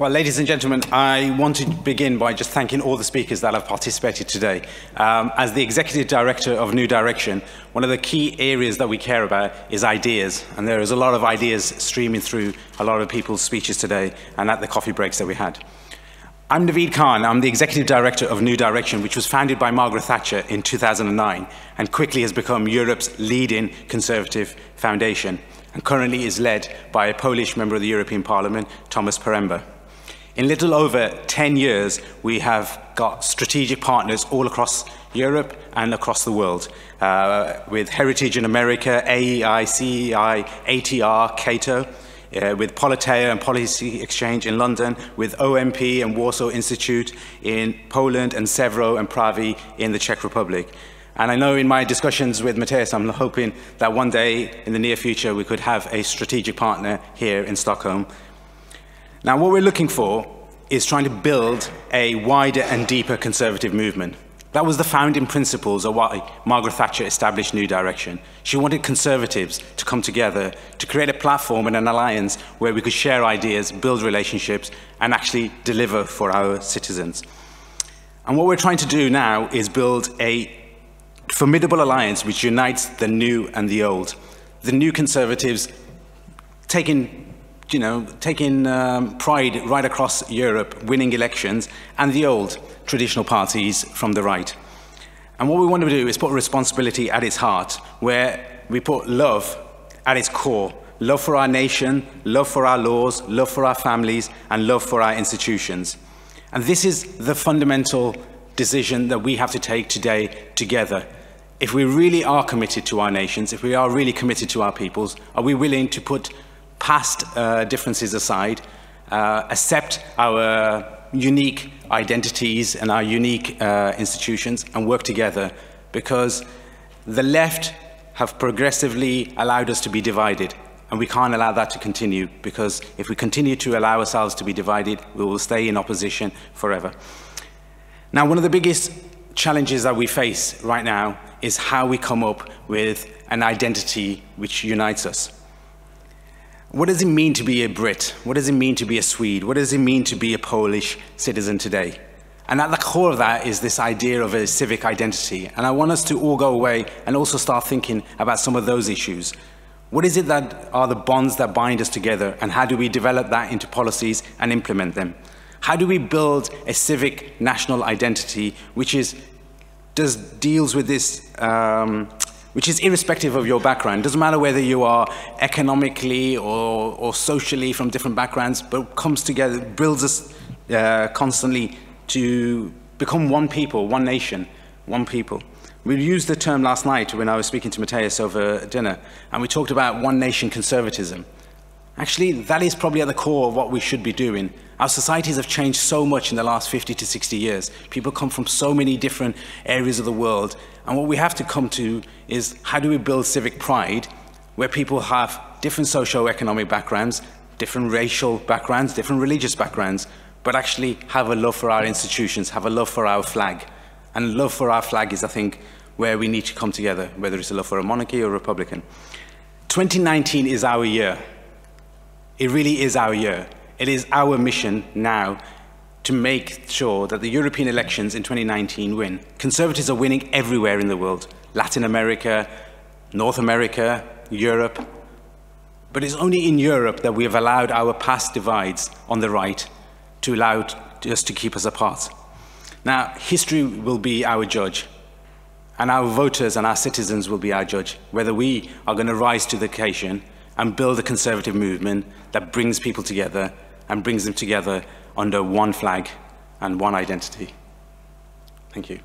Well, ladies and gentlemen, I want to begin by just thanking all the speakers that have participated today. As the Executive Director of New Direction, one of the key areas that we care about is ideas. And there is a lot of ideas streaming through a lot of people's speeches today and at the coffee breaks that we had. I'm Naweed Kahn. I'm the Executive Director of New Direction, which was founded by Margaret Thatcher in 2009 and quickly has become Europe's leading conservative foundation and currently is led by a Polish member of the European Parliament, Tomasz Poręba. In little over 10 years, we have got strategic partners all across Europe and across the world, with Heritage in America, AEI, CEI, ATR, Cato, with Politeia and Policy Exchange in London, with OMP and Warsaw Institute in Poland, and Sevro and Pravi in the Czech Republic. And I know in my discussions with Matthias, I'm hoping that one day in the near future we could have a strategic partner here in Stockholm. Now, what we're looking for is trying to build a wider and deeper conservative movement. That was the founding principles of why Margaret Thatcher established New Direction. She wanted conservatives to come together to create a platform and an alliance where we could share ideas, build relationships, and actually deliver for our citizens. And what we're trying to do now is build a formidable alliance which unites the new and the old. The new conservatives taking pride right across Europe, winning elections, and the old traditional parties from the right. And what we want to do is put responsibility at its heart, where we put love at its core. Love for our nation, love for our laws, love for our families, and love for our institutions. And this is the fundamental decision that we have to take today together. If we really are committed to our nations, if we are really committed to our peoples, are we willing to put past differences aside, accept our unique identities and our unique institutions and work together? Because the left have progressively allowed us to be divided, and we can't allow that to continue, because if we continue to allow ourselves to be divided, we will stay in opposition forever. Now, one of the biggest challenges that we face right now is how we come up with an identity which unites us. What does it mean to be a Brit? What does it mean to be a Swede? What does it mean to be a Polish citizen today? And at the core of that is this idea of a civic identity. And I want us to all go away and also start thinking about some of those issues. What is it that are the bonds that bind us together, and how do we develop that into policies and implement them? How do we build a civic national identity which deals with this, which is irrespective of your background? It doesn't matter whether you are economically or socially from different backgrounds, but comes together, builds us constantly to become one people, one nation, one people. We used the term last night when I was speaking to Matthias over dinner, and we talked about one nation conservatism. Actually, that is probably at the core of what we should be doing. Our societies have changed so much in the last 50 to 60 years. People come from so many different areas of the world. And what we have to come to is, how do we build civic pride where people have different socio-economic backgrounds, different racial backgrounds, different religious backgrounds, but actually have a love for our institutions, have a love for our flag. And love for our flag is, I think, where we need to come together, whether it's a love for a monarchy or a republican. 2019 is our year. It really is our year. It is our mission now to make sure that the European elections in 2019 win. Conservatives are winning everywhere in the world. Latin America, North America, Europe. But it's only in Europe that we have allowed our past divides on the right to allow us to keep us apart. Now, history will be our judge, and our voters and our citizens will be our judge, whether we are going to rise to the occasion and build a conservative movement that brings people together and brings them together under one flag and one identity. Thank you.